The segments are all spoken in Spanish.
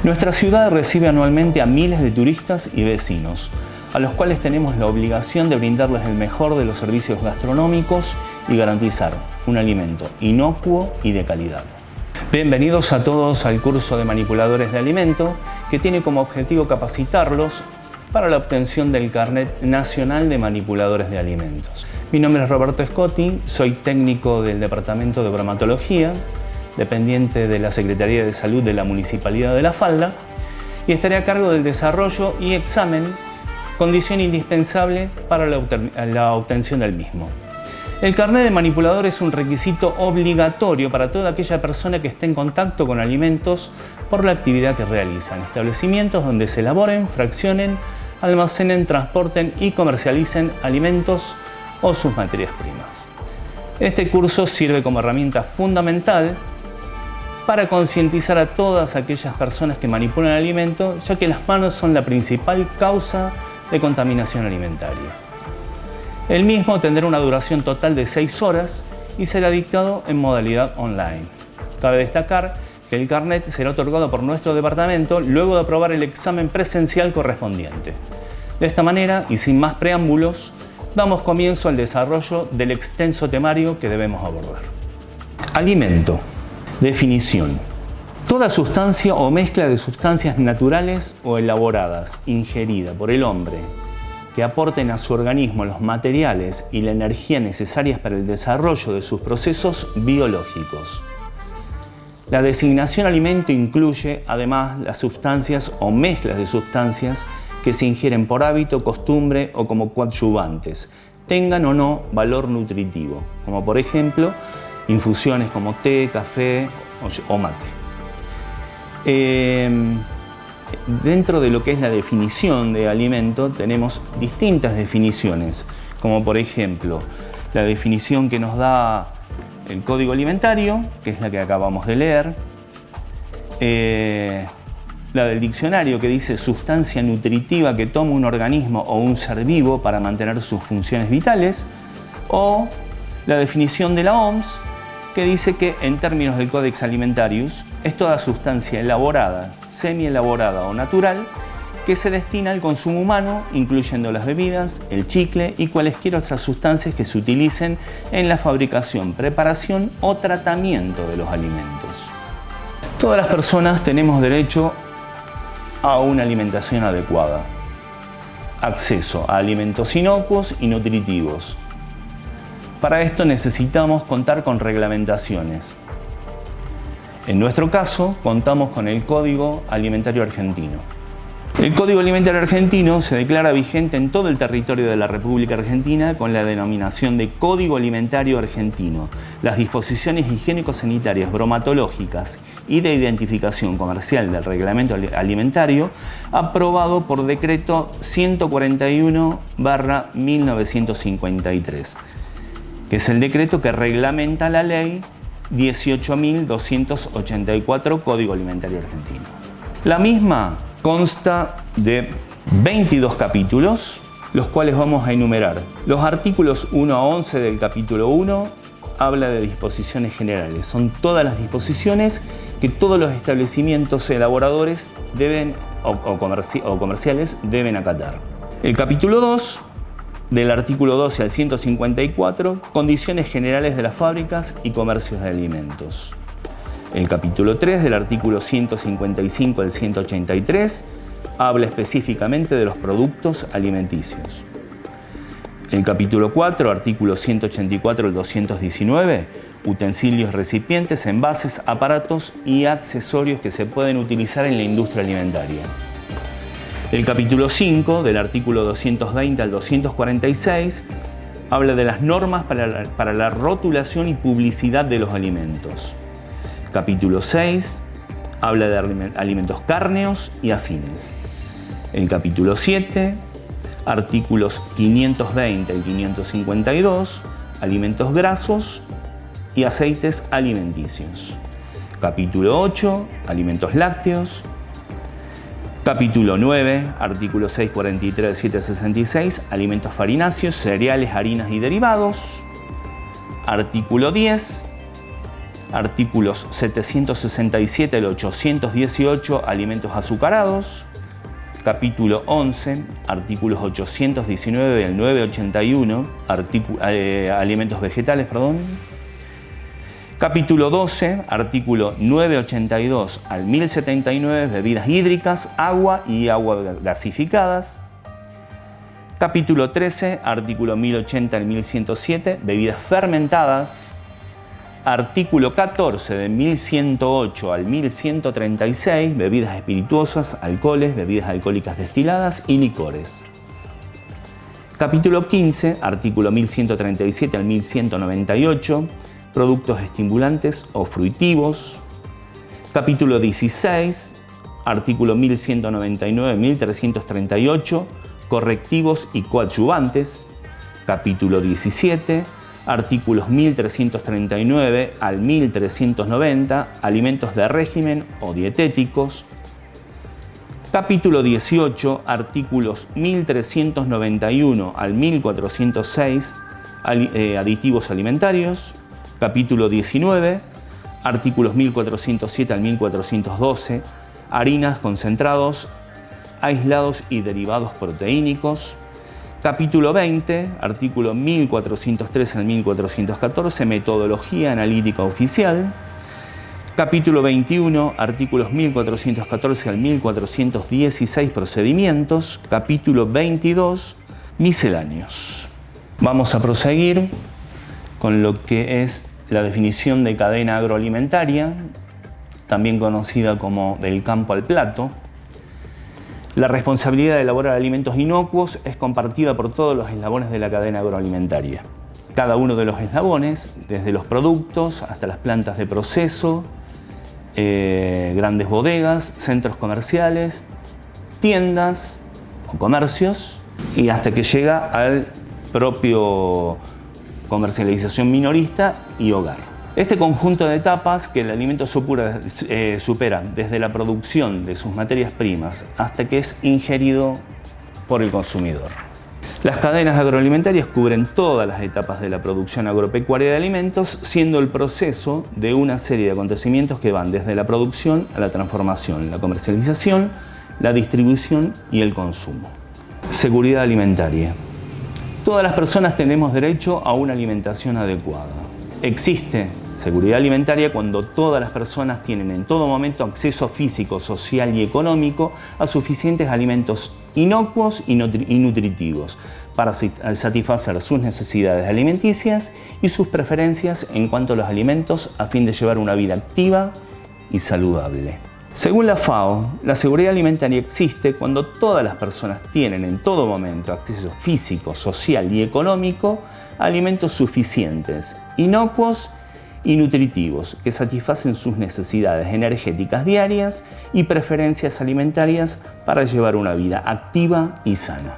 Nuestra ciudad recibe anualmente a miles de turistas y vecinos, a los cuales tenemos la obligación de brindarles el mejor de los servicios gastronómicos y garantizar un alimento inocuo y de calidad. Bienvenidos a todos al curso de manipuladores de alimento, que tiene como objetivo capacitarlos para la obtención del Carnet Nacional de Manipuladores de Alimentos. Mi nombre es Roberto Scotti, soy técnico del Departamento de Bromatología, dependiente de la Secretaría de Salud de la Municipalidad de La Falda, y estaré a cargo del desarrollo y examen, condición indispensable para la obtención del mismo. El carnet de manipulador es un requisito obligatorio para toda aquella persona que esté en contacto con alimentos por la actividad que realizan, establecimientos donde se elaboren, fraccionen, almacenen, transporten y comercialicen alimentos o sus materias primas. Este curso sirve como herramienta fundamental para concientizar a todas aquellas personas que manipulan alimentos, ya que las manos son la principal causa de contaminación alimentaria. El mismo tendrá una duración total de 6 horas y será dictado en modalidad online. Cabe destacar que el carnet será otorgado por nuestro departamento luego de aprobar el examen presencial correspondiente. De esta manera, y sin más preámbulos, damos comienzo al desarrollo del extenso temario que debemos abordar. Alimento. Definición. Toda sustancia o mezcla de sustancias naturales o elaboradas, ingerida por el hombre, que aporten a su organismo los materiales y la energía necesarias para el desarrollo de sus procesos biológicos. La designación alimento incluye, además, las sustancias o mezclas de sustancias que se ingieren por hábito, costumbre o como coadyuvantes, tengan o no valor nutritivo, como por ejemplo, infusiones como té, café o mate. Dentro de lo que es la definición de alimento tenemos distintas definiciones, como por ejemplo la definición que nos da el Código Alimentario, que es la que acabamos de leer, la del diccionario, que dice sustancia nutritiva que toma un organismo o un ser vivo para mantener sus funciones vitales, o la definición de la OMS, que dice que en términos del Codex Alimentarius es toda sustancia elaborada, semi-elaborada o natural que se destina al consumo humano, incluyendo las bebidas, el chicle y cualesquiera otras sustancias que se utilicen en la fabricación, preparación o tratamiento de los alimentos. Todas las personas tenemos derecho a una alimentación adecuada, acceso a alimentos inocuos y nutritivos. Para esto necesitamos contar con reglamentaciones. En nuestro caso, contamos con el Código Alimentario Argentino. El Código Alimentario Argentino se declara vigente en todo el territorio de la República Argentina con la denominación de Código Alimentario Argentino. Las disposiciones higiénico-sanitarias, bromatológicas y de identificación comercial del Reglamento Alimentario, aprobado por Decreto 141/1953. que es el decreto que reglamenta la ley 18.284 Código Alimentario Argentino. La misma consta de 22 capítulos, los cuales vamos a enumerar. Los artículos 1 a 11 del capítulo 1 habla de disposiciones generales. Son todas las disposiciones que todos los establecimientos elaboradores deben o comerciales deben acatar. El capítulo 2, del artículo 12 al 154, condiciones generales de las fábricas y comercios de alimentos. El capítulo 3, del artículo 155 al 183, habla específicamente de los productos alimenticios. El capítulo 4, artículo 184 al 219, utensilios, recipientes, envases, aparatos y accesorios que se pueden utilizar en la industria alimentaria. El capítulo 5, del artículo 220 al 246, habla de las normas para la rotulación y publicidad de los alimentos. Capítulo 6, habla de alimentos cárneos y afines. El capítulo 7, artículos 520 al 552, alimentos grasos y aceites alimenticios. Capítulo 8, alimentos lácteos. Capítulo 9, artículo 643 al 766, alimentos farináceos, cereales, harinas y derivados. Artículo 10, artículos 767 al 818, alimentos azucarados. Capítulo 11, artículos 819 al 981, alimentos vegetales, Capítulo 12, artículo 982 al 1079, bebidas hídricas, agua y agua gasificadas. Capítulo 13, artículo 1080 al 1107, bebidas fermentadas. Artículo 14, de 1108 al 1136, bebidas espirituosas, alcoholes, bebidas alcohólicas destiladas y licores. Capítulo 15, artículo 1137 al 1198, productos estimulantes o fruitivos. Capítulo 16, artículo 1199 al 1338, correctivos y coadyuvantes. Capítulo 17, artículos 1339 al 1390, alimentos de régimen o dietéticos. Capítulo 18, artículos 1391 al 1406, aditivos alimentarios. Capítulo 19, artículos 1407 al 1412, harinas, concentrados, aislados y derivados proteínicos. Capítulo 20, artículo 1413 al 1414, metodología analítica oficial. Capítulo 21, artículos 1414 al 1416, procedimientos. Capítulo 22, misceláneos. Vamos a proseguir con lo que es la definición de cadena agroalimentaria, también conocida como del campo al plato. La responsabilidad de elaborar alimentos inocuos es compartida por todos los eslabones de la cadena agroalimentaria. Cada uno de los eslabones, desde los productos hasta las plantas de proceso, grandes bodegas, centros comerciales, tiendas o comercios, y hasta que llega al propio comercialización minorista y hogar. Este conjunto de etapas que el alimento supera desde la producción de sus materias primas hasta que es ingerido por el consumidor. Las cadenas agroalimentarias cubren todas las etapas de la producción agropecuaria de alimentos, siendo el proceso de una serie de acontecimientos que van desde la producción a la transformación, la comercialización, la distribución y el consumo. Seguridad alimentaria. Todas las personas tenemos derecho a una alimentación adecuada. Existe seguridad alimentaria cuando todas las personas tienen en todo momento acceso físico, social y económico a suficientes alimentos inocuos y nutritivos para satisfacer sus necesidades alimenticias y sus preferencias en cuanto a los alimentos a fin de llevar una vida activa y saludable. Según la FAO, la seguridad alimentaria existe cuando todas las personas tienen en todo momento acceso físico, social y económico a alimentos suficientes, inocuos y nutritivos que satisfacen sus necesidades energéticas diarias y preferencias alimentarias para llevar una vida activa y sana.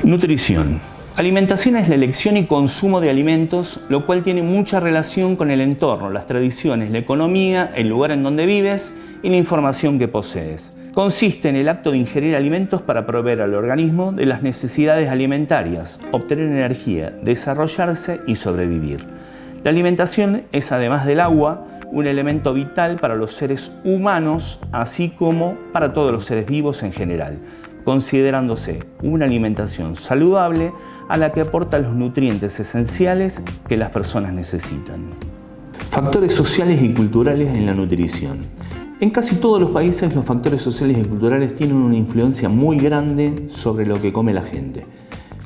Nutrición. Alimentación es la elección y consumo de alimentos, lo cual tiene mucha relación con el entorno, las tradiciones, la economía, el lugar en donde vives y la información que posees. Consiste en el acto de ingerir alimentos para proveer al organismo de las necesidades alimentarias, obtener energía, desarrollarse y sobrevivir. La alimentación es, además del agua, un elemento vital para los seres humanos, así como para todos los seres vivos en general, considerándose una alimentación saludable a la que aporta los nutrientes esenciales que las personas necesitan. Factores sociales y culturales en la nutrición. En casi todos los países los factores sociales y culturales tienen una influencia muy grande sobre lo que come la gente,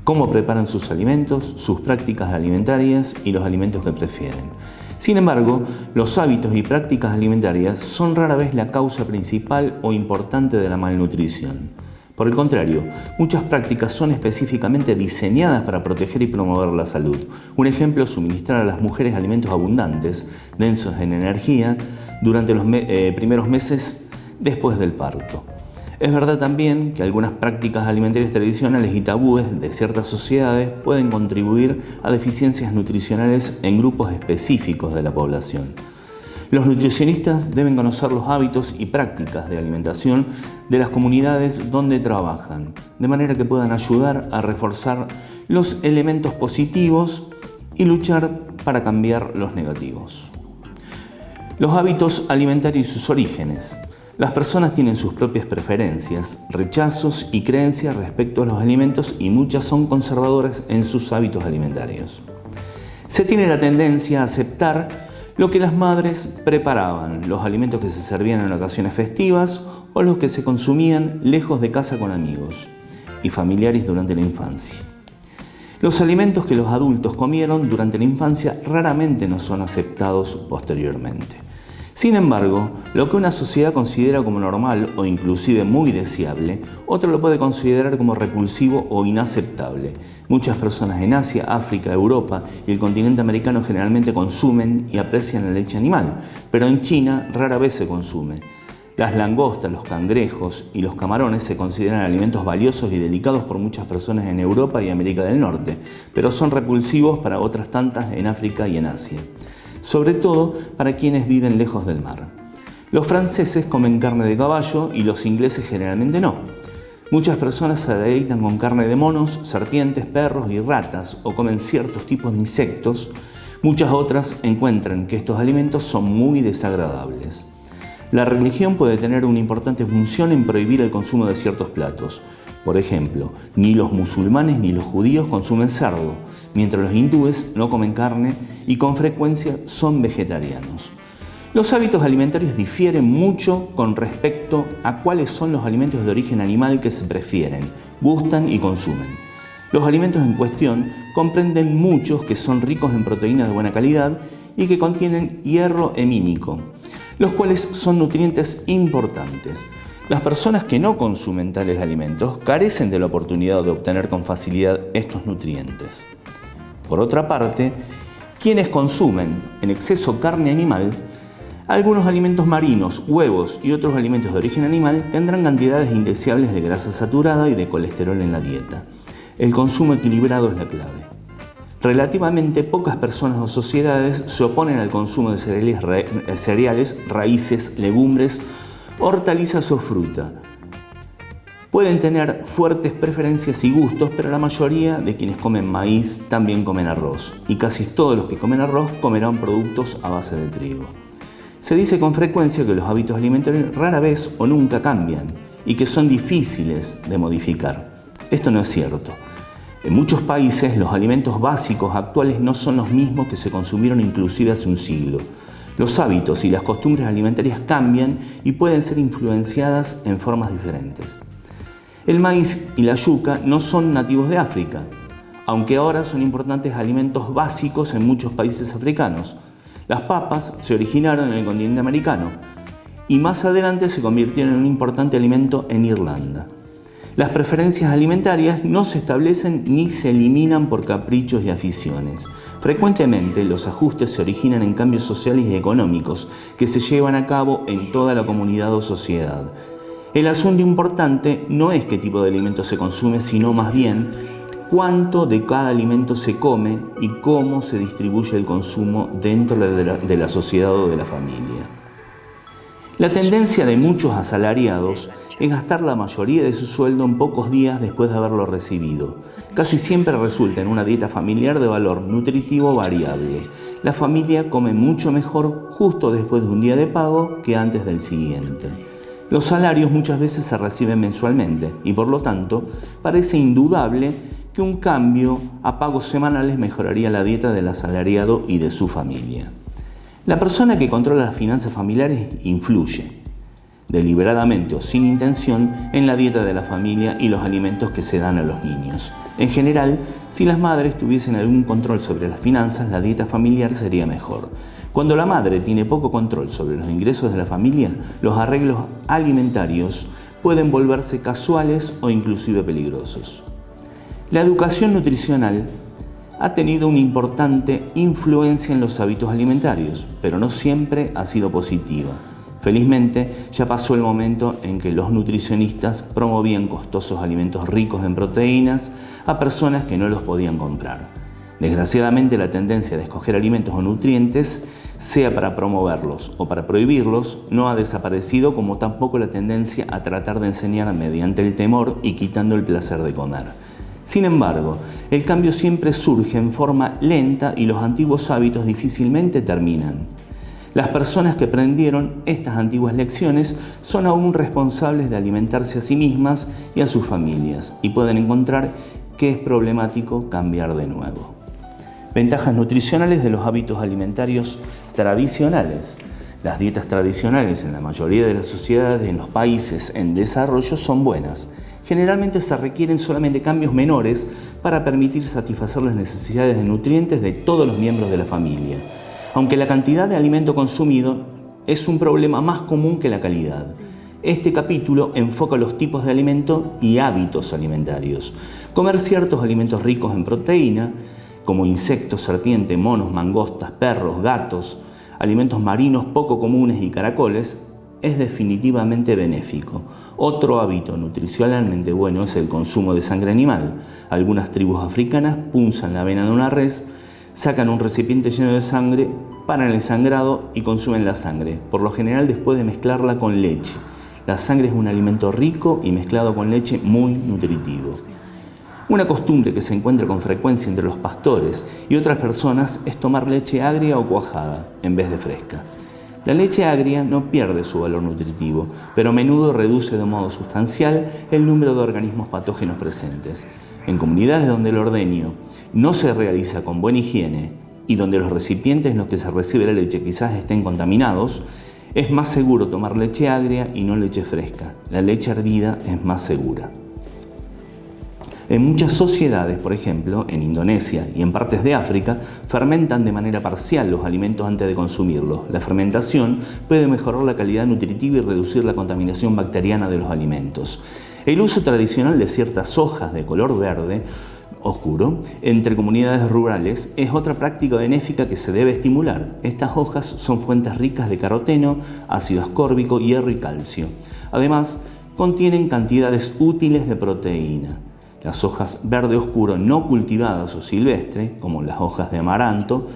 cómo preparan sus alimentos, sus prácticas alimentarias y los alimentos que prefieren. Sin embargo, los hábitos y prácticas alimentarias son rara vez la causa principal o importante de la malnutrición. Por el contrario, muchas prácticas son específicamente diseñadas para proteger y promover la salud. Un ejemplo es suministrar a las mujeres alimentos abundantes, densos en energía, durante los primeros meses después del parto. Es verdad también que algunas prácticas alimentarias tradicionales y tabúes de ciertas sociedades pueden contribuir a deficiencias nutricionales en grupos específicos de la población. Los nutricionistas deben conocer los hábitos y prácticas de alimentación de las comunidades donde trabajan, de manera que puedan ayudar a reforzar los elementos positivos y luchar para cambiar los negativos. Los hábitos alimentarios y sus orígenes. Las personas tienen sus propias preferencias, rechazos y creencias respecto a los alimentos y muchas son conservadoras en sus hábitos alimentarios. Se tiene la tendencia a aceptar lo que las madres preparaban, los alimentos que se servían en ocasiones festivas o los que se consumían lejos de casa con amigos y familiares durante la infancia. Los alimentos que los adultos comieron durante la infancia raramente no son aceptados posteriormente. Sin embargo, lo que una sociedad considera como normal o inclusive muy deseable, otro lo puede considerar como repulsivo o inaceptable. Muchas personas en Asia, África, Europa y el continente americano generalmente consumen y aprecian la leche animal, pero en China rara vez se consume. Las langostas, los cangrejos y los camarones se consideran alimentos valiosos y delicados por muchas personas en Europa y América del Norte, pero son repulsivos para otras tantas en África y en Asia, sobre todo para quienes viven lejos del mar. Los franceses comen carne de caballo y los ingleses generalmente no. Muchas personas se deleitan con carne de monos, serpientes, perros y ratas o comen ciertos tipos de insectos. Muchas otras encuentran que estos alimentos son muy desagradables. La religión puede tener una importante función en prohibir el consumo de ciertos platos. Por ejemplo, ni los musulmanes ni los judíos consumen cerdo, mientras los hindúes no comen carne y con frecuencia son vegetarianos. Los hábitos alimentarios difieren mucho con respecto a cuáles son los alimentos de origen animal que se prefieren, gustan y consumen. Los alimentos en cuestión comprenden muchos que son ricos en proteínas de buena calidad y que contienen hierro hemínico, los cuales son nutrientes importantes. Las personas que no consumen tales alimentos carecen de la oportunidad de obtener con facilidad estos nutrientes. Por otra parte, quienes consumen en exceso carne animal, algunos alimentos marinos, huevos y otros alimentos de origen animal tendrán cantidades indeseables de grasa saturada y de colesterol en la dieta. El consumo equilibrado es la clave. Relativamente pocas personas o sociedades se oponen al consumo de cereales, raíces, legumbres, hortalizas o fruta. Pueden tener fuertes preferencias y gustos, pero la mayoría de quienes comen maíz también comen arroz, y casi todos los que comen arroz comerán productos a base de trigo. Se dice con frecuencia que los hábitos alimentarios rara vez o nunca cambian y que son difíciles de modificar. Esto no es cierto. En muchos países los alimentos básicos actuales no son los mismos que se consumieron inclusive hace un siglo. Los hábitos y las costumbres alimentarias cambian y pueden ser influenciadas en formas diferentes. El maíz y la yuca no son nativos de África, aunque ahora son importantes alimentos básicos en muchos países africanos. Las papas se originaron en el continente americano y más adelante se convirtieron en un importante alimento en Irlanda. Las preferencias alimentarias no se establecen ni se eliminan por caprichos y aficiones. Frecuentemente los ajustes se originan en cambios sociales y económicos que se llevan a cabo en toda la comunidad o sociedad. El asunto importante no es qué tipo de alimento se consume, sino más bien cuánto de cada alimento se come y cómo se distribuye el consumo dentro de la sociedad o de la familia. La tendencia de muchos asalariados es gastar la mayoría de su sueldo en pocos días después de haberlo recibido. Casi siempre resulta en una dieta familiar de valor nutritivo variable. La familia come mucho mejor justo después de un día de pago que antes del siguiente. Los salarios muchas veces se reciben mensualmente y por lo tanto parece indudable que un cambio a pagos semanales mejoraría la dieta del asalariado y de su familia. La persona que controla las finanzas familiares influye, deliberadamente o sin intención, en la dieta de la familia y los alimentos que se dan a los niños. En general, si las madres tuviesen algún control sobre las finanzas, la dieta familiar sería mejor. Cuando la madre tiene poco control sobre los ingresos de la familia, los arreglos alimentarios pueden volverse casuales o inclusive peligrosos. La educación nutricional ha tenido una importante influencia en los hábitos alimentarios, pero no siempre ha sido positiva. Felizmente, ya pasó el momento en que los nutricionistas promovían costosos alimentos ricos en proteínas a personas que no los podían comprar. Desgraciadamente, la tendencia de escoger alimentos o nutrientes, sea para promoverlos o para prohibirlos, no ha desaparecido, como tampoco la tendencia a tratar de enseñar mediante el temor y quitando el placer de comer. Sin embargo, el cambio siempre surge en forma lenta y los antiguos hábitos difícilmente terminan. Las personas que aprendieron estas antiguas lecciones son aún responsables de alimentarse a sí mismas y a sus familias y pueden encontrar que es problemático cambiar de nuevo. Ventajas nutricionales de los hábitos alimentarios tradicionales. Las dietas tradicionales en la mayoría de las sociedades en los países en desarrollo son buenas. Generalmente se requieren solamente cambios menores para permitir satisfacer las necesidades de nutrientes de todos los miembros de la familia, aunque la cantidad de alimento consumido es un problema más común que la calidad. Este capítulo enfoca los tipos de alimento y hábitos alimentarios. Comer ciertos alimentos ricos en proteína, como insectos, serpientes, monos, mangostas, perros, gatos, alimentos marinos poco comunes y caracoles, es definitivamente benéfico. Otro hábito nutricionalmente bueno es el consumo de sangre animal. Algunas tribus africanas punzan la vena de una res, sacan un recipiente lleno de sangre, paran el sangrado y consumen la sangre, por lo general después de mezclarla con leche. La sangre es un alimento rico y mezclado con leche muy nutritivo. Una costumbre que se encuentra con frecuencia entre los pastores y otras personas es tomar leche agria o cuajada en vez de fresca. La leche agria no pierde su valor nutritivo, pero a menudo reduce de modo sustancial el número de organismos patógenos presentes. En comunidades donde el ordeño no se realiza con buena higiene y donde los recipientes en los que se recibe la leche quizás estén contaminados, es más seguro tomar leche agria y no leche fresca. La leche hervida es más segura. En muchas sociedades, por ejemplo, en Indonesia y en partes de África, fermentan de manera parcial los alimentos antes de consumirlos. La fermentación puede mejorar la calidad nutritiva y reducir la contaminación bacteriana de los alimentos. El uso tradicional de ciertas hojas de color verde oscuro entre comunidades rurales es otra práctica benéfica que se debe estimular. Estas hojas son fuentes ricas de caroteno, ácido ascórbico, hierro y calcio. Además, contienen cantidades útiles de proteína. Las hojas verde oscuro no cultivadas o silvestres, como las hojas de amaranto,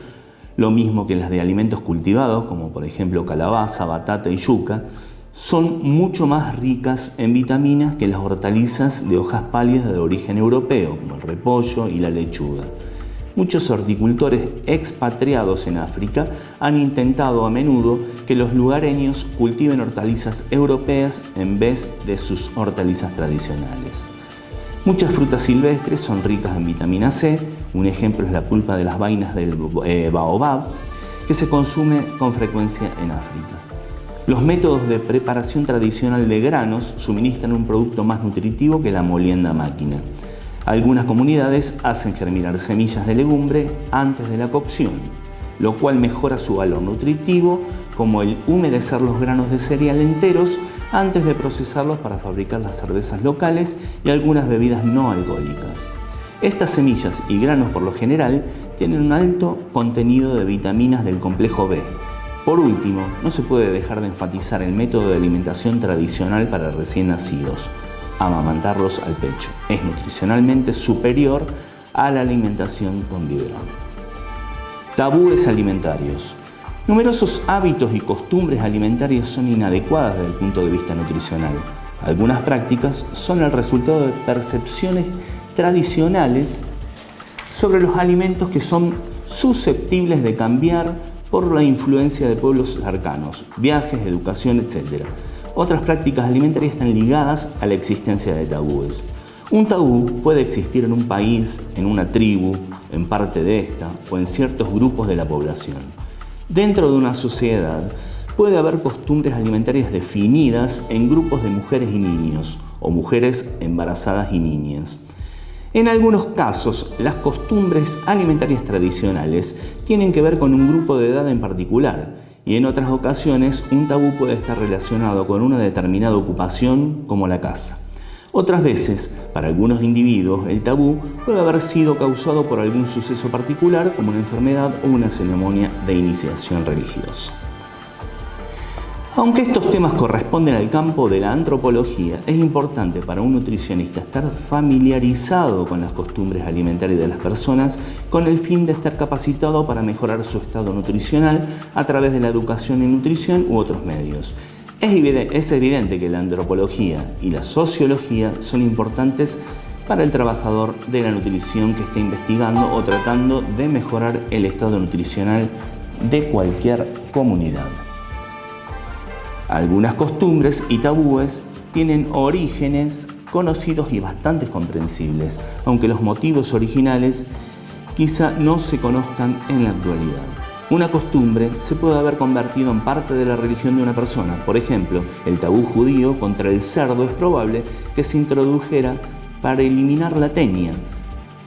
lo mismo que las de alimentos cultivados, como por ejemplo calabaza, batata y yuca, son mucho más ricas en vitaminas que las hortalizas de hojas pálidas de origen europeo, como el repollo y la lechuga. Muchos horticultores expatriados en África han intentado a menudo que los lugareños cultiven hortalizas europeas en vez de sus hortalizas tradicionales. Muchas frutas silvestres son ricas en vitamina C, un ejemplo es la pulpa de las vainas del baobab, que se consume con frecuencia en África. Los métodos de preparación tradicional de granos suministran un producto más nutritivo que la molienda a máquina. Algunas comunidades hacen germinar semillas de legumbre antes de la cocción, lo cual mejora su valor nutritivo, como el humedecer los granos de cereal enteros antes de procesarlos para fabricar las cervezas locales y algunas bebidas no alcohólicas. Estas semillas y granos por lo general tienen un alto contenido de vitaminas del complejo B. Por último, no se puede dejar de enfatizar el método de alimentación tradicional para recién nacidos. Amamantarlos al pecho es nutricionalmente superior a la alimentación con biberón. Tabúes alimentarios. Numerosos hábitos y costumbres alimentarias son inadecuadas desde el punto de vista nutricional. Algunas prácticas son el resultado de percepciones tradicionales sobre los alimentos que son susceptibles de cambiar por la influencia de pueblos cercanos, viajes, educación, etc. Otras prácticas alimentarias están ligadas a la existencia de tabúes. Un tabú puede existir en un país, en una tribu, en parte de esta o en ciertos grupos de la población. Dentro de una sociedad puede haber costumbres alimentarias definidas en grupos de mujeres y niños o mujeres embarazadas y niñas. En algunos casos, las costumbres alimentarias tradicionales tienen que ver con un grupo de edad en particular y en otras ocasiones un tabú puede estar relacionado con una determinada ocupación como la caza. Otras veces, para algunos individuos, el tabú puede haber sido causado por algún suceso particular, como una enfermedad o una ceremonia de iniciación religiosa. Aunque estos temas corresponden al campo de la antropología, es importante para un nutricionista estar familiarizado con las costumbres alimentarias de las personas con el fin de estar capacitado para mejorar su estado nutricional a través de la educación en nutrición u otros medios. Es evidente que la antropología y la sociología son importantes para el trabajador de la nutrición que está investigando o tratando de mejorar el estado nutricional de cualquier comunidad. Algunas costumbres y tabúes tienen orígenes conocidos y bastante comprensibles, aunque los motivos originales quizá no se conozcan en la actualidad. Una costumbre se puede haber convertido en parte de la religión de una persona. Por ejemplo, el tabú judío contra el cerdo es probable que se introdujera para eliminar la tenia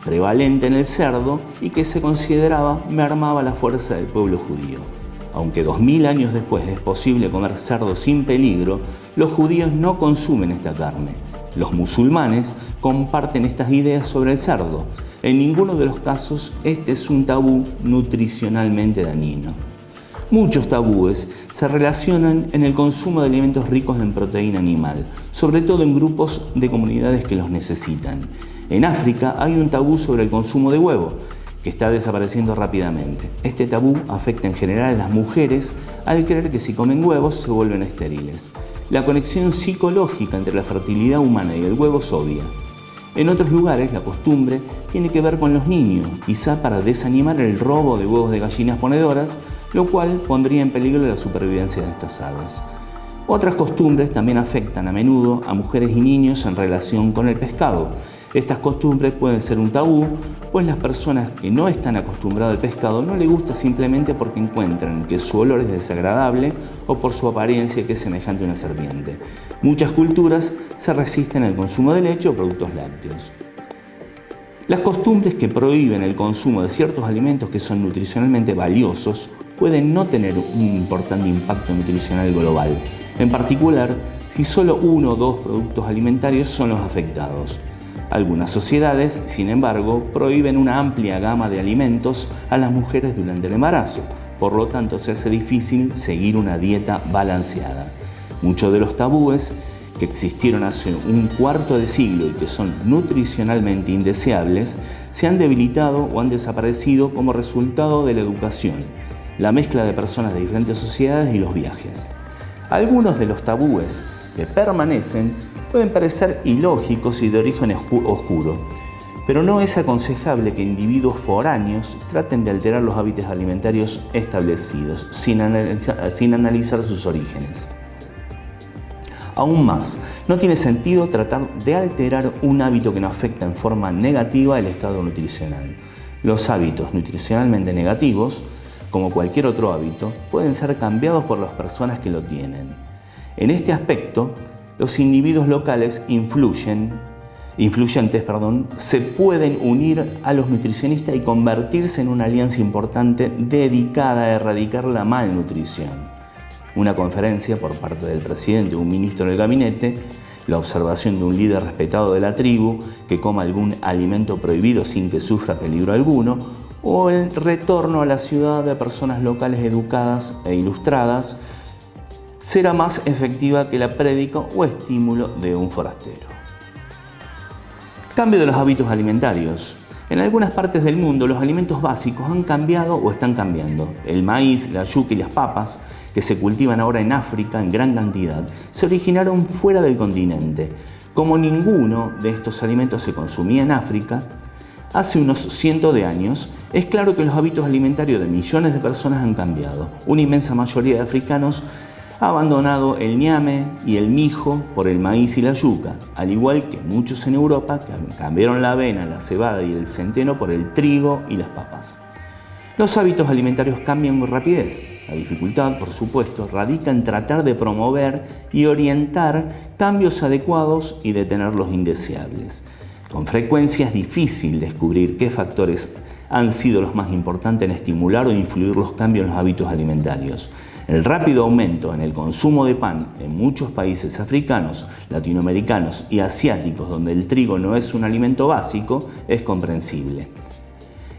prevalente en el cerdo y que se consideraba mermaba la fuerza del pueblo judío. Aunque 2000 años después es posible comer cerdo sin peligro, los judíos no consumen esta carne. Los musulmanes comparten estas ideas sobre el cerdo. En ninguno de los casos este es un tabú nutricionalmente dañino. Muchos tabúes se relacionan en el consumo de alimentos ricos en proteína animal, sobre todo en grupos de comunidades que los necesitan. En África hay un tabú sobre el consumo de huevo, que está desapareciendo rápidamente. Este tabú afecta en general a las mujeres al creer que si comen huevos se vuelven estériles. La conexión psicológica entre la fertilidad humana y el huevo es obvia. En otros lugares, la costumbre tiene que ver con los niños, quizá para desanimar el robo de huevos de gallinas ponedoras, lo cual pondría en peligro la supervivencia de estas aves. Otras costumbres también afectan a menudo a mujeres y niños en relación con el pescado. Estas costumbres pueden ser un tabú, pues las personas que no están acostumbradas al pescado no les gusta simplemente porque encuentran que su olor es desagradable o por su apariencia que es semejante a una serpiente. Muchas culturas se resisten al consumo de leche o productos lácteos. Las costumbres que prohíben el consumo de ciertos alimentos que son nutricionalmente valiosos pueden no tener un importante impacto nutricional global, en particular si solo uno o dos productos alimentarios son los afectados. Algunas sociedades, sin embargo, prohíben una amplia gama de alimentos a las mujeres durante el embarazo, por lo tanto se hace difícil seguir una dieta balanceada. Muchos de los tabúes que existieron hace un cuarto de siglo y que son nutricionalmente indeseables, se han debilitado o han desaparecido como resultado de la educación, la mezcla de personas de diferentes sociedades y los viajes. Algunos de los tabúes que permanecen pueden parecer ilógicos y de origen oscuro, pero no es aconsejable que individuos foráneos traten de alterar los hábitos alimentarios establecidos sin analizar sus orígenes. Aún más, no tiene sentido tratar de alterar un hábito que no afecta en forma negativa el estado nutricional. Los hábitos nutricionalmente negativos, como cualquier otro hábito, pueden ser cambiados por las personas que lo tienen. En este aspecto, los individuos locales influyentes se pueden unir a los nutricionistas y convertirse en una alianza importante dedicada a erradicar la malnutrición. Una conferencia por parte del presidente o un ministro del gabinete, la observación de un líder respetado de la tribu que coma algún alimento prohibido sin que sufra peligro alguno, o el retorno a la ciudad de personas locales educadas e ilustradas, será más efectiva que la prédica o estímulo de un forastero. Cambio de los hábitos alimentarios. En algunas partes del mundo los alimentos básicos han cambiado o están cambiando. El maíz, la yuca y las papas, que se cultivan ahora en África en gran cantidad, se originaron fuera del continente. Como ninguno de estos alimentos se consumía en África, hace unos cientos de años, es claro que los hábitos alimentarios de millones de personas han cambiado. Una inmensa mayoría de africanos ha abandonado el ñame y el mijo por el maíz y la yuca, al igual que muchos en Europa que cambiaron la avena, la cebada y el centeno por el trigo y las papas. Los hábitos alimentarios cambian con rapidez. La dificultad, por supuesto, radica en tratar de promover y orientar cambios adecuados y detener los indeseables. Con frecuencia es difícil descubrir qué factores han sido los más importantes en estimular o influir los cambios en los hábitos alimentarios. El rápido aumento en el consumo de pan en muchos países africanos, latinoamericanos y asiáticos donde el trigo no es un alimento básico es comprensible.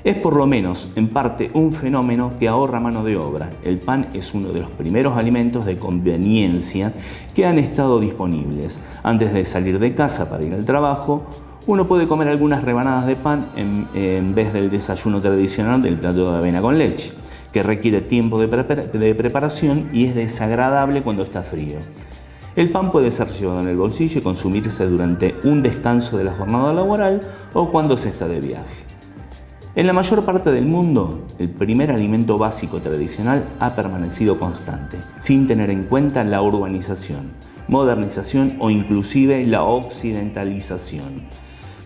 Es por lo menos en parte un fenómeno que ahorra mano de obra. El pan es uno de los primeros alimentos de conveniencia que han estado disponibles. Antes de salir de casa para ir al trabajo, uno puede comer algunas rebanadas de pan en vez del desayuno tradicional del plato de avena con leche, que requiere tiempo de preparación y es desagradable cuando está frío. El pan puede ser llevado en el bolsillo y consumirse durante un descanso de la jornada laboral o cuando se está de viaje. En la mayor parte del mundo, el primer alimento básico tradicional ha permanecido constante, sin tener en cuenta la urbanización, modernización o inclusive la occidentalización.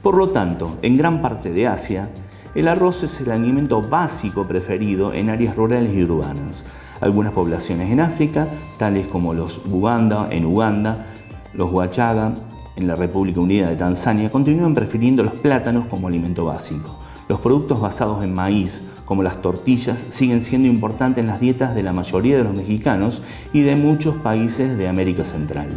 Por lo tanto, en gran parte de Asia, el arroz es el alimento básico preferido en áreas rurales y urbanas. Algunas poblaciones en África, tales como los Buganda en Uganda, los Wachaga en la República Unida de Tanzania, continúan prefiriendo los plátanos como alimento básico. Los productos basados en maíz, como las tortillas, siguen siendo importantes en las dietas de la mayoría de los mexicanos y de muchos países de América Central.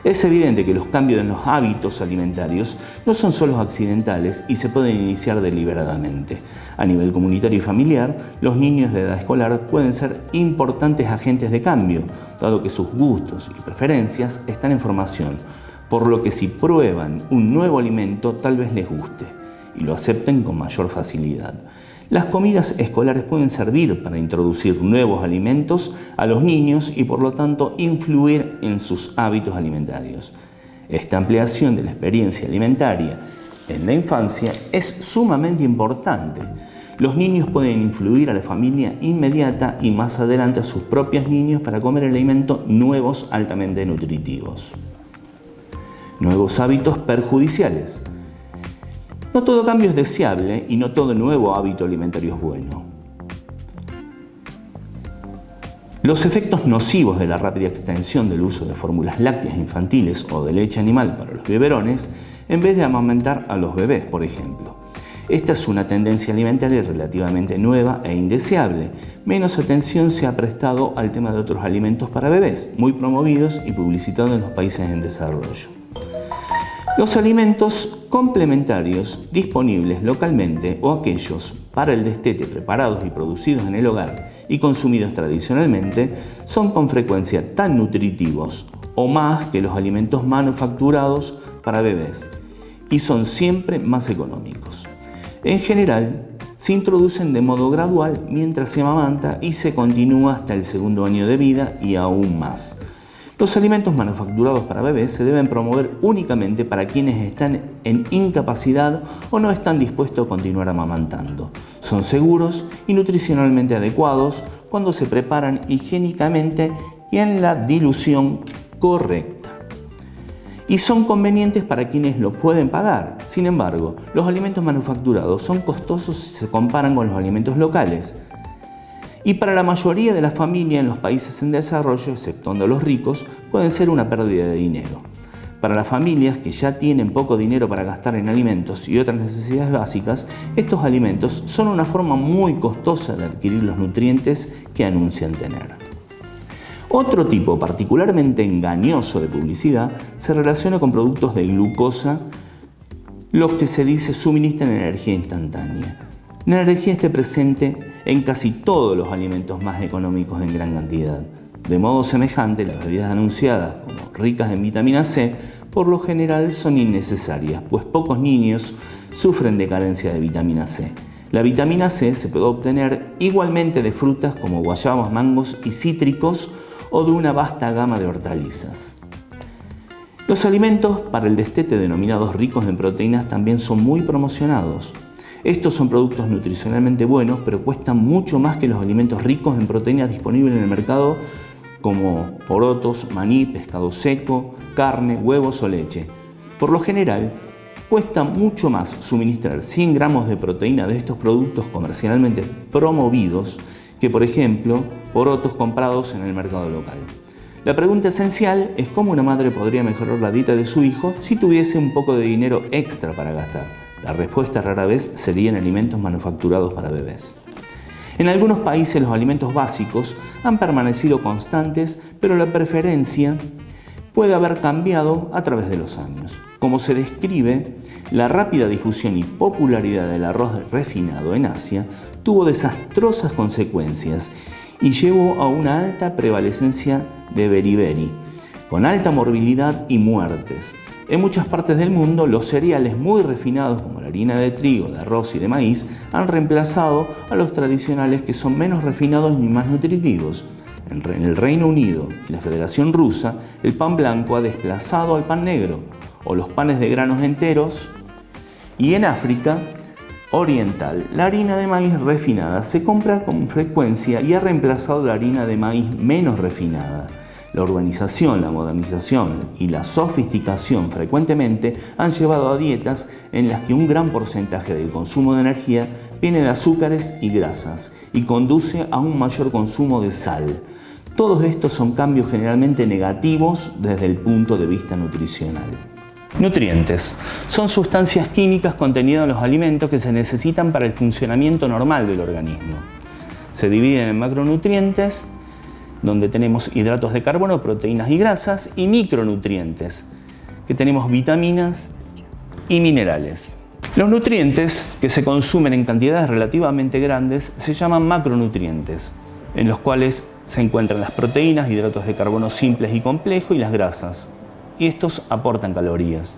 Es evidente que los cambios en los hábitos alimentarios no son solo accidentales y se pueden iniciar deliberadamente. A nivel comunitario y familiar, los niños de edad escolar pueden ser importantes agentes de cambio, dado que sus gustos y preferencias están en formación, por lo que si prueban un nuevo alimento tal vez les guste y lo acepten con mayor facilidad. Las comidas escolares pueden servir para introducir nuevos alimentos a los niños y por lo tanto influir en sus hábitos alimentarios. Esta ampliación de la experiencia alimentaria en la infancia es sumamente importante. Los niños pueden influir a la familia inmediata y más adelante a sus propios niños para comer alimentos nuevos altamente nutritivos. Nuevos hábitos perjudiciales. No todo cambio es deseable y no todo nuevo hábito alimentario es bueno. Los efectos nocivos de la rápida extensión del uso de fórmulas lácteas infantiles o de leche animal para los biberones, en vez de amamantar a los bebés, por ejemplo. Esta es una tendencia alimentaria relativamente nueva e indeseable. Menos atención se ha prestado al tema de otros alimentos para bebés, muy promovidos y publicitados en los países en desarrollo. Los alimentos complementarios disponibles localmente o aquellos para el destete preparados y producidos en el hogar y consumidos tradicionalmente son con frecuencia tan nutritivos o más que los alimentos manufacturados para bebés y son siempre más económicos. En general, se introducen de modo gradual mientras se amamanta y se continúa hasta el segundo año de vida y aún más. Los alimentos manufacturados para bebés se deben promover únicamente para quienes están en incapacidad o no están dispuestos a continuar amamantando. Son seguros y nutricionalmente adecuados cuando se preparan higiénicamente y en la dilución correcta. Y son convenientes para quienes lo pueden pagar. Sin embargo, los alimentos manufacturados son costosos si se comparan con los alimentos locales. Y para la mayoría de las familias en los países en desarrollo, exceptuando los ricos, pueden ser una pérdida de dinero. Para las familias que ya tienen poco dinero para gastar en alimentos y otras necesidades básicas, estos alimentos son una forma muy costosa de adquirir los nutrientes que anuncian tener. Otro tipo particularmente engañoso de publicidad se relaciona con productos de glucosa, los que se dice suministran energía instantánea. La energía está presente en casi todos los alimentos más económicos en gran cantidad. De modo semejante, las bebidas anunciadas como ricas en vitamina C por lo general son innecesarias, pues pocos niños sufren de carencia de vitamina C. La vitamina C se puede obtener igualmente de frutas como guayabas, mangos y cítricos o de una vasta gama de hortalizas. Los alimentos para el destete denominados ricos en proteínas también son muy promocionados. Estos son productos nutricionalmente buenos, pero cuestan mucho más que los alimentos ricos en proteínas disponibles en el mercado como porotos, maní, pescado seco, carne, huevos o leche. Por lo general, cuesta mucho más suministrar 100 gramos de proteína de estos productos comercialmente promovidos que, por ejemplo, porotos comprados en el mercado local. La pregunta esencial es cómo una madre podría mejorar la dieta de su hijo si tuviese un poco de dinero extra para gastar. La respuesta rara vez serían alimentos manufacturados para bebés. En algunos países los alimentos básicos han permanecido constantes, pero la preferencia puede haber cambiado a través de los años. Como se describe, la rápida difusión y popularidad del arroz refinado en Asia tuvo desastrosas consecuencias y llevó a una alta prevalecencia de beriberi, con alta morbilidad y muertes. En muchas partes del mundo, los cereales muy refinados como la harina de trigo, de arroz y de maíz han reemplazado a los tradicionales que son menos refinados y más nutritivos. En el Reino Unido y la Federación Rusa, el pan blanco ha desplazado al pan negro o los panes de granos enteros. Y en África, oriental. La harina de maíz refinada se compra con frecuencia y ha reemplazado la harina de maíz menos refinada. La urbanización, la modernización y la sofisticación frecuentemente han llevado a dietas en las que un gran porcentaje del consumo de energía viene de azúcares y grasas y conduce a un mayor consumo de sal. Todos estos son cambios generalmente negativos desde el punto de vista nutricional. Nutrientes. Son sustancias químicas contenidas en los alimentos que se necesitan para el funcionamiento normal del organismo. Se dividen en macronutrientes, donde tenemos hidratos de carbono, proteínas y grasas, y micronutrientes, que tenemos vitaminas y minerales. Los nutrientes que se consumen en cantidades relativamente grandes se llaman macronutrientes, en los cuales se encuentran las proteínas, hidratos de carbono simples y complejos y las grasas, y estos aportan calorías.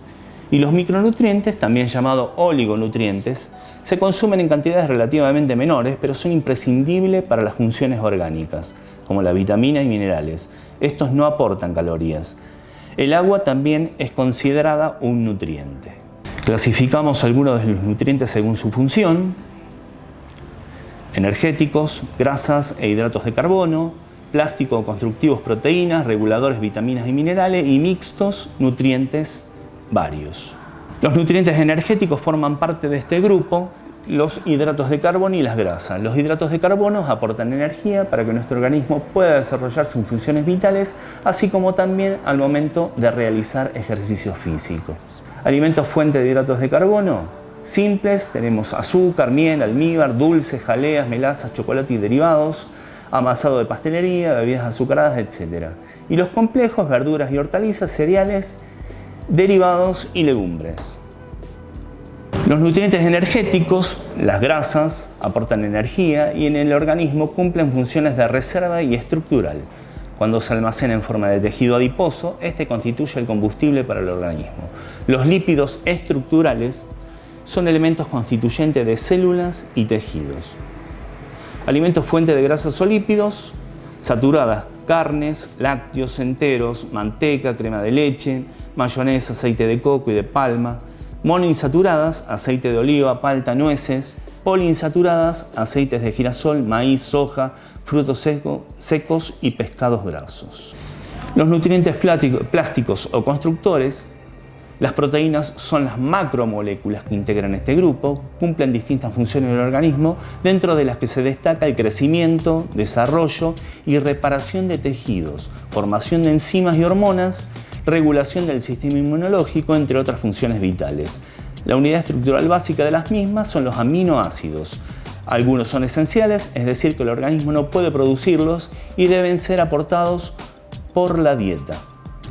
Y los micronutrientes, también llamados oligonutrientes, se consumen en cantidades relativamente menores, pero son imprescindibles para las funciones orgánicas, como la vitamina y minerales. Estos no aportan calorías. El agua también es considerada un nutriente. Clasificamos algunos de los nutrientes según su función: energéticos, grasas e hidratos de carbono; plástico, constructivos, proteínas; reguladores, vitaminas y minerales; y mixtos, nutrientes varios. Los nutrientes energéticos forman parte de este grupo, los hidratos de carbono y las grasas. Los hidratos de carbono aportan energía para que nuestro organismo pueda desarrollar sus funciones vitales, así como también al momento de realizar ejercicio físico. Alimentos fuente de hidratos de carbono simples: tenemos azúcar, miel, almíbar, dulces, jaleas, melazas, chocolate y derivados; amasado de pastelería, bebidas azucaradas, etc. Y los complejos: verduras y hortalizas, cereales, derivados y legumbres. Los nutrientes energéticos, las grasas, aportan energía y en el organismo cumplen funciones de reserva y estructural. Cuando se almacena en forma de tejido adiposo, este constituye el combustible para el organismo. Los lípidos estructurales son elementos constituyentes de células y tejidos. Alimentos fuente de grasas o lípidos saturadas: carnes, lácteos enteros, manteca, crema de leche, mayonesa, aceite de coco y de palma; monoinsaturadas: aceite de oliva, palta, nueces; poliinsaturadas: aceites de girasol, maíz, soja, frutos secos y pescados grasos. Los nutrientes plásticos o constructores: las proteínas son las macromoléculas que integran este grupo, cumplen distintas funciones en el organismo, dentro de las que se destaca el crecimiento, desarrollo y reparación de tejidos, formación de enzimas y hormonas, regulación del sistema inmunológico, entre otras funciones vitales. La unidad estructural básica de las mismas son los aminoácidos. Algunos son esenciales, es decir, que el organismo no puede producirlos y deben ser aportados por la dieta.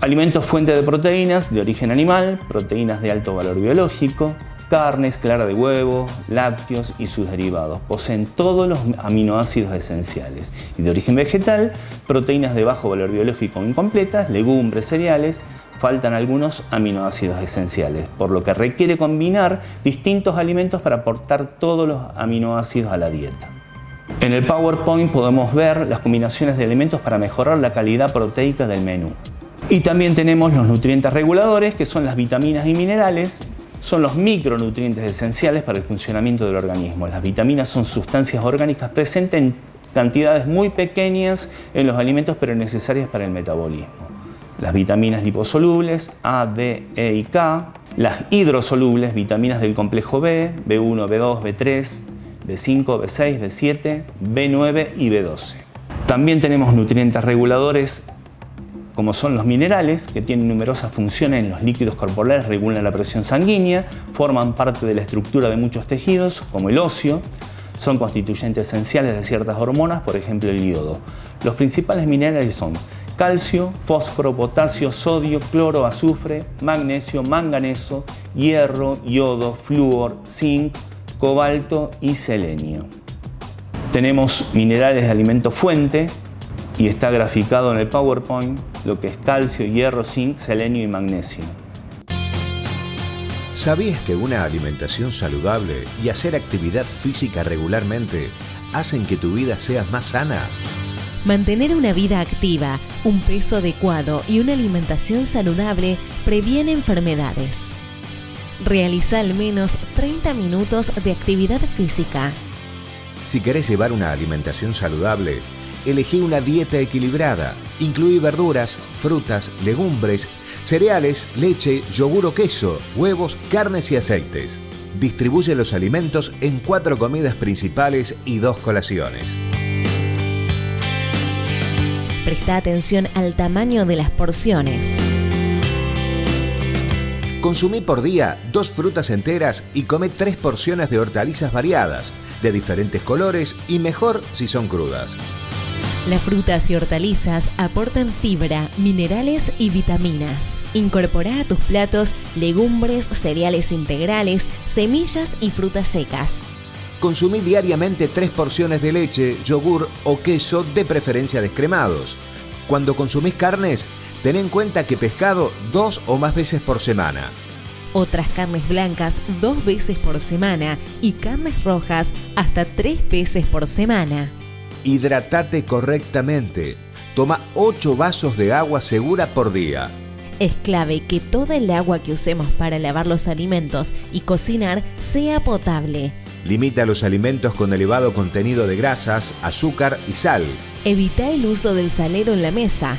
Alimentos fuente de proteínas de origen animal, proteínas de alto valor biológico, carnes, clara de huevo, lácteos y sus derivados. Poseen todos los aminoácidos esenciales. Y de origen vegetal, proteínas de bajo valor biológico incompletas, legumbres, cereales. Faltan algunos aminoácidos esenciales, por lo que requiere combinar distintos alimentos para aportar todos los aminoácidos a la dieta. En el PowerPoint podemos ver las combinaciones de alimentos para mejorar la calidad proteica del menú. Y también tenemos los nutrientes reguladores, que son las vitaminas y minerales. Son los micronutrientes esenciales para el funcionamiento del organismo. Las vitaminas son sustancias orgánicas presentes en cantidades muy pequeñas en los alimentos, pero necesarias para el metabolismo. Las vitaminas liposolubles A, D, E y K. Las hidrosolubles, vitaminas del complejo B, B1, B2, B3, B5, B6, B7, B9 y B12. También tenemos nutrientes reguladores, como son los minerales, que tienen numerosas funciones en los líquidos corporales, regulan la presión sanguínea, forman parte de la estructura de muchos tejidos, como el óseo, son constituyentes esenciales de ciertas hormonas, por ejemplo el yodo. Los principales minerales son calcio, fósforo, potasio, sodio, cloro, azufre, magnesio, manganeso, hierro, yodo, flúor, zinc, cobalto y selenio. Tenemos minerales de alimento fuente, y está graficado en el PowerPoint lo que es calcio, hierro, zinc, selenio y magnesio. ¿Sabías que una alimentación saludable y hacer actividad física regularmente hacen que tu vida sea más sana? Mantener una vida activa, un peso adecuado y una alimentación saludable previene enfermedades. Realiza al menos 30 minutos de actividad física. Si querés llevar una alimentación saludable, elegí una dieta equilibrada. Incluí verduras, frutas, legumbres, cereales, leche, yogur o queso, huevos, carnes y aceites. Distribuye los alimentos en 4 comidas principales y 2 colaciones. Presta atención al tamaño de las porciones. Consumí por día 2 frutas enteras y come 3 porciones de hortalizas variadas, de diferentes colores y mejor si son crudas. Las frutas y hortalizas aportan fibra, minerales y vitaminas. Incorpora a tus platos legumbres, cereales integrales, semillas y frutas secas. Consumí diariamente 3 porciones de leche, yogur o queso, de preferencia descremados. Cuando consumís carnes, ten en cuenta que pescado 2 o más veces por semana. Otras carnes blancas 2 veces por semana y carnes rojas hasta 3 veces por semana. Hidratate correctamente. Toma 8 vasos de agua segura por día. Es clave que toda el agua que usemos para lavar los alimentos y cocinar sea potable. Limita los alimentos con elevado contenido de grasas, azúcar y sal. Evita el uso del salero en la mesa.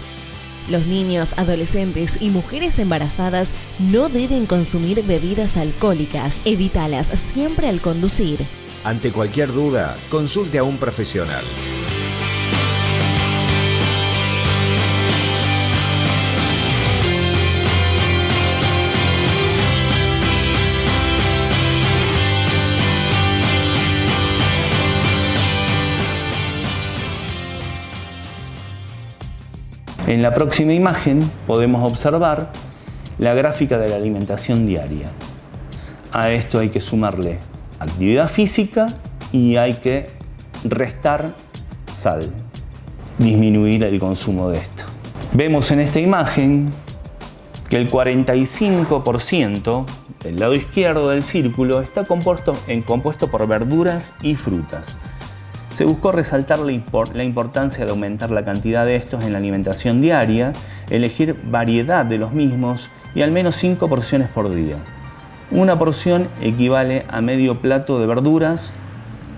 Los niños, adolescentes y mujeres embarazadas no deben consumir bebidas alcohólicas. Evítalas siempre al conducir. Ante cualquier duda, consulte a un profesional. En la próxima imagen podemos observar la gráfica de la alimentación diaria. A esto hay que sumarle actividad física y hay que restar sal, disminuir el consumo de esto. Vemos en esta imagen que el 45% del lado izquierdo del círculo está compuesto por verduras y frutas. Se buscó resaltar la importancia de aumentar la cantidad de estos en la alimentación diaria, elegir variedad de los mismos y al menos 5 porciones por día. Una porción equivale a medio plato de verduras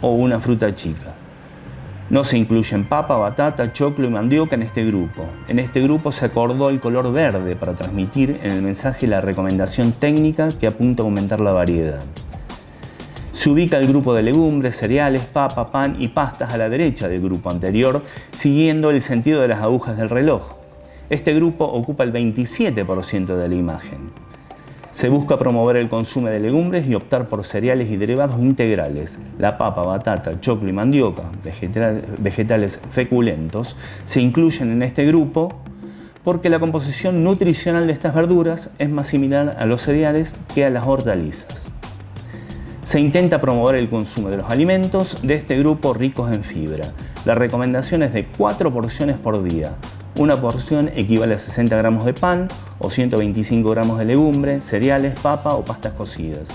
o una fruta chica. No se incluyen papa, batata, choclo y mandioca en este grupo. En este grupo se acordó el color verde para transmitir en el mensaje la recomendación técnica que apunta a aumentar la variedad. Se ubica el grupo de legumbres, cereales, papa, pan y pastas a la derecha del grupo anterior, siguiendo el sentido de las agujas del reloj. Este grupo ocupa el 27% de la imagen. Se busca promover el consumo de legumbres y optar por cereales y derivados integrales. La papa, batata, choclo y mandioca, vegetales feculentos, se incluyen en este grupo porque la composición nutricional de estas verduras es más similar a los cereales que a las hortalizas. Se intenta promover el consumo de los alimentos de este grupo ricos en fibra. La recomendación es de 4 porciones por día. Una porción equivale a 60 gramos de pan o 125 gramos de legumbre, cereales, papa o pastas cocidas.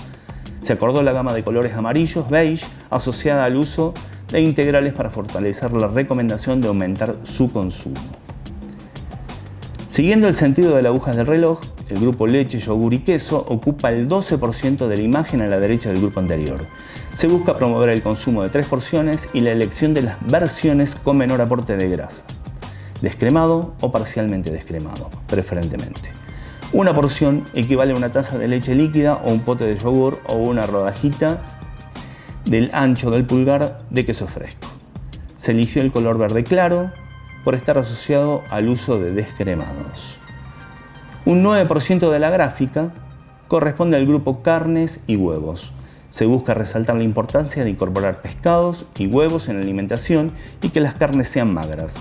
Se acordó la gama de colores amarillos, beige, asociada al uso de integrales para fortalecer la recomendación de aumentar su consumo. Siguiendo el sentido de las agujas del reloj, el grupo leche, yogur y queso ocupa el 12% de la imagen a la derecha del grupo anterior. Se busca promover el consumo de 3 porciones y la elección de las versiones con menor aporte de grasa, descremado o parcialmente descremado, preferentemente. Una porción equivale a una taza de leche líquida o un pote de yogur o una rodajita del ancho del pulgar de queso fresco. Se eligió el color verde claro por estar asociado al uso de descremados. Un 9% de la gráfica corresponde al grupo carnes y huevos. Se busca resaltar la importancia de incorporar pescados y huevos en la alimentación y que las carnes sean magras.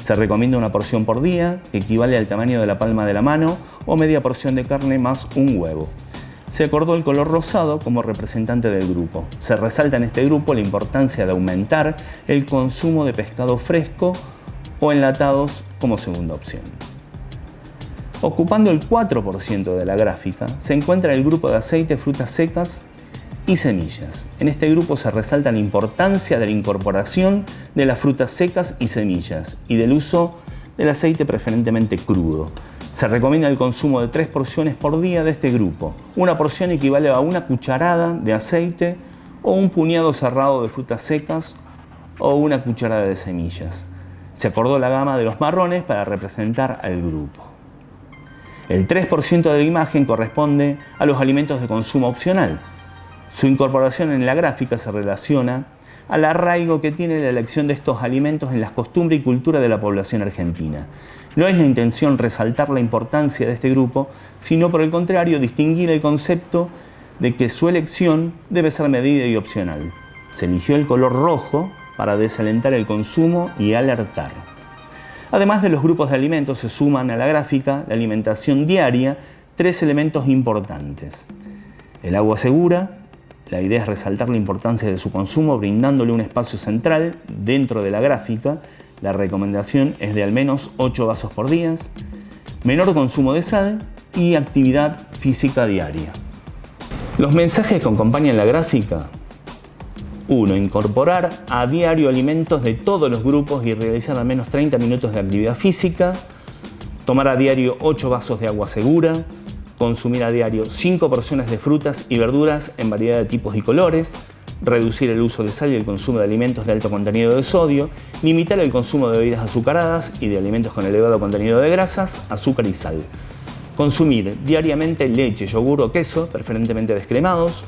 Se recomienda una porción por día, que equivale al tamaño de la palma de la mano, o media porción de carne más un huevo. Se acordó el color rosado como representante del grupo. Se resalta en este grupo la importancia de aumentar el consumo de pescado fresco o enlatados como segunda opción. Ocupando el 4% de la gráfica se encuentra el grupo de aceite, frutas secas y semillas. En este grupo se resalta la importancia de la incorporación de las frutas secas y semillas y del uso del aceite preferentemente crudo. Se recomienda el consumo de 3 porciones por día de este grupo. Una porción equivale a una cucharada de aceite o un puñado cerrado de frutas secas o una cucharada de semillas. Se acordó la gama de los marrones para representar al grupo. El 3% de la imagen corresponde a los alimentos de consumo opcional. Su incorporación en la gráfica se relaciona al arraigo que tiene la elección de estos alimentos en las costumbres y cultura de la población argentina. No es la intención resaltar la importancia de este grupo, sino por el contrario distinguir el concepto de que su elección debe ser medida y opcional. Se eligió el color rojo para desalentar el consumo y alertar. Además de los grupos de alimentos, se suman a la gráfica la alimentación diaria 3 elementos importantes. El agua segura. La idea es resaltar la importancia de su consumo brindándole un espacio central dentro de la gráfica. La recomendación es de al menos 8 vasos por día, menor consumo de sal y actividad física diaria. Los mensajes que acompañan la gráfica: 1. Incorporar a diario alimentos de todos los grupos y realizar al menos 30 minutos de actividad física. Tomar a diario 8 vasos de agua segura. Consumir a diario 5 porciones de frutas y verduras en variedad de tipos y colores. Reducir el uso de sal y el consumo de alimentos de alto contenido de sodio. Limitar el consumo de bebidas azucaradas y de alimentos con elevado contenido de grasas, azúcar y sal. Consumir diariamente leche, yogur o queso, preferentemente descremados.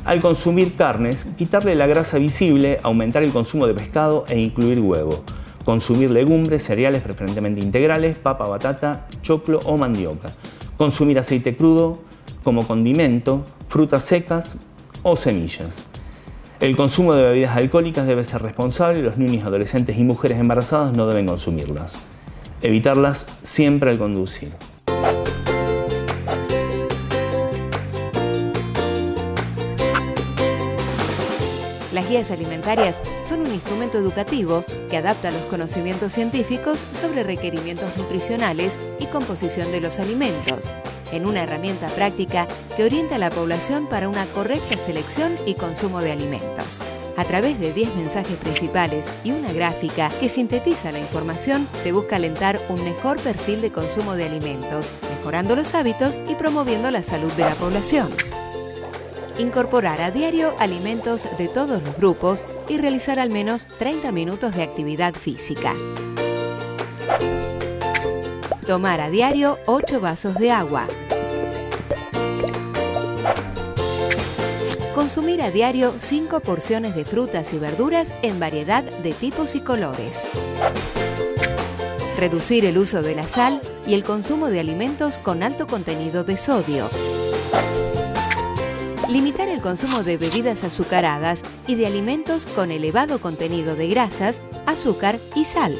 Al consumir carnes, quitarle la grasa visible, aumentar el consumo de pescado e incluir huevo. Consumir legumbres, cereales preferentemente integrales, papa, batata, choclo o mandioca. Consumir aceite crudo como condimento, frutas secas o semillas. El consumo de bebidas alcohólicas debe ser responsable y los niños, adolescentes y mujeres embarazadas no deben consumirlas. Evitarlas siempre al conducir. Las guías alimentarias son un instrumento educativo que adapta los conocimientos científicos sobre requerimientos nutricionales y composición de los alimentos, en una herramienta práctica que orienta a la población para una correcta selección y consumo de alimentos. A través de 10 mensajes principales y una gráfica que sintetiza la información, se busca alentar un mejor perfil de consumo de alimentos, mejorando los hábitos y promoviendo la salud de la población. Incorporar a diario alimentos de todos los grupos y realizar al menos 30 minutos de actividad física. Tomar a diario 8 vasos de agua. Consumir a diario 5 porciones de frutas y verduras en variedad de tipos y colores. Reducir el uso de la sal y el consumo de alimentos con alto contenido de sodio. Limitar el consumo de bebidas azucaradas y de alimentos con elevado contenido de grasas, azúcar y sal.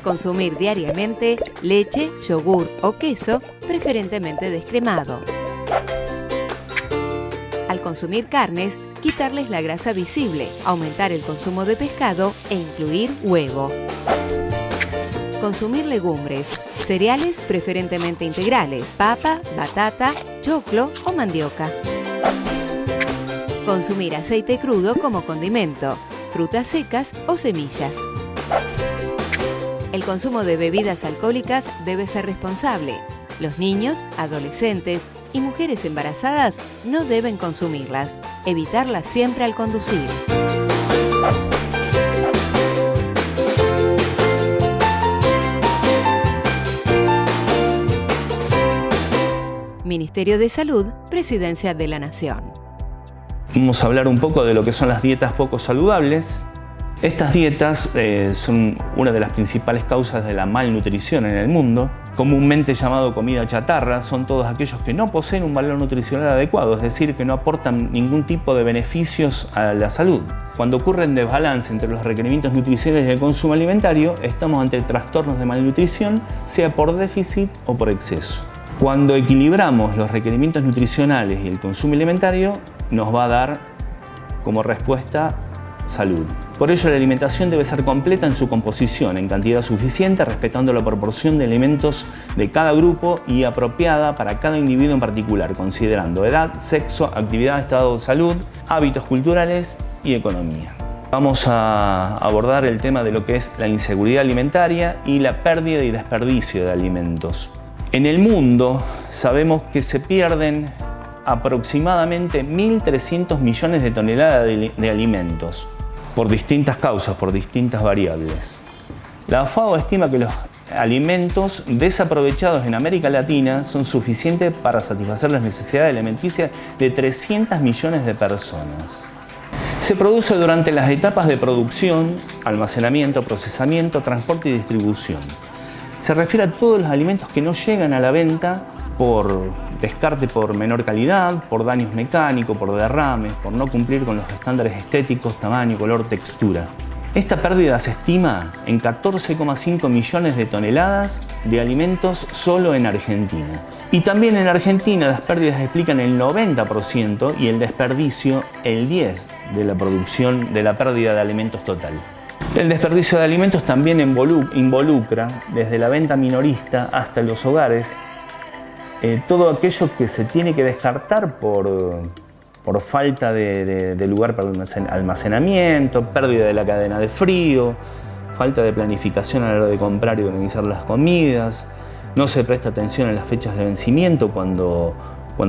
Consumir diariamente leche, yogur o queso, preferentemente descremado. Al consumir carnes, quitarles la grasa visible, aumentar el consumo de pescado e incluir huevo. Consumir legumbres, cereales preferentemente integrales, papa, batata, choclo o mandioca. Consumir aceite crudo como condimento, frutas secas o semillas. El consumo de bebidas alcohólicas debe ser responsable. Los niños, adolescentes y mujeres embarazadas no deben consumirlas. Evitarlas siempre al conducir. Ministerio de Salud, Presidencia de la Nación. Vamos a hablar un poco de lo que son las dietas poco saludables. Estas dietas son una de las principales causas de la malnutrición en el mundo. Comúnmente llamado comida chatarra, son todos aquellos que no poseen un valor nutricional adecuado, es decir, que no aportan ningún tipo de beneficios a la salud. Cuando ocurre un desbalance entre los requerimientos nutricionales y el consumo alimentario, estamos ante trastornos de malnutrición, sea por déficit o por exceso. Cuando equilibramos los requerimientos nutricionales y el consumo alimentario, nos va a dar como respuesta salud. Por ello, la alimentación debe ser completa en su composición, en cantidad suficiente, respetando la proporción de alimentos de cada grupo y apropiada para cada individuo en particular, considerando edad, sexo, actividad, estado de salud, hábitos culturales y economía. Vamos a abordar el tema de lo que es la inseguridad alimentaria y la pérdida y desperdicio de alimentos. En el mundo sabemos que se pierden aproximadamente 1.300 millones de toneladas de alimentos por distintas causas, por distintas variables. La FAO estima que los alimentos desaprovechados en América Latina son suficientes para satisfacer las necesidades alimenticias de 300 millones de personas. Se produce durante las etapas de producción, almacenamiento, procesamiento, transporte y distribución. Se refiere a todos los alimentos que no llegan a la venta por descarte por menor calidad, por daños mecánicos, por derrames, por no cumplir con los estándares estéticos, tamaño, color, textura. Esta pérdida se estima en 14,5 millones de toneladas de alimentos solo en Argentina. Y también en Argentina las pérdidas explican el 90% y el desperdicio el 10% de la producción de la pérdida de alimentos total. El desperdicio de alimentos también involucra desde la venta minorista hasta los hogares todo aquello que se tiene que descartar por falta de lugar para almacenamiento, pérdida de la cadena de frío, falta de planificación a la hora de comprar y organizar las comidas, no se presta atención a las fechas de vencimiento cuando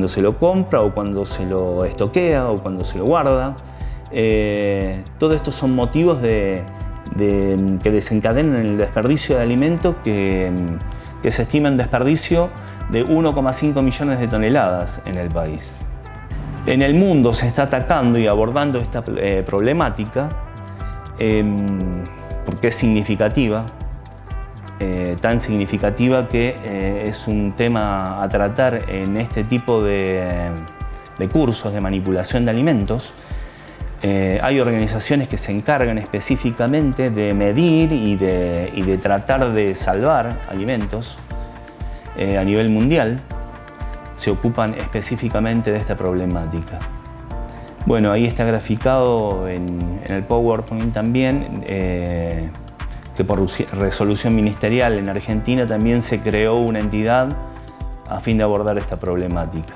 se lo compra o cuando se lo estoquea o cuando se lo guarda. Todo esto son motivos que desencadenan el desperdicio de alimentos que se estima en desperdicio de 1,5 millones de toneladas en el país. En el mundo se está atacando y abordando esta problemática porque es significativa, tan significativa que es un tema a tratar en este tipo de cursos de manipulación de alimentos. Hay organizaciones que se encargan específicamente de medir y de tratar de salvar alimentos a nivel mundial. Se ocupan específicamente de esta problemática. Bueno, ahí está graficado en el PowerPoint también que por resolución ministerial en Argentina también se creó una entidad a fin de abordar esta problemática.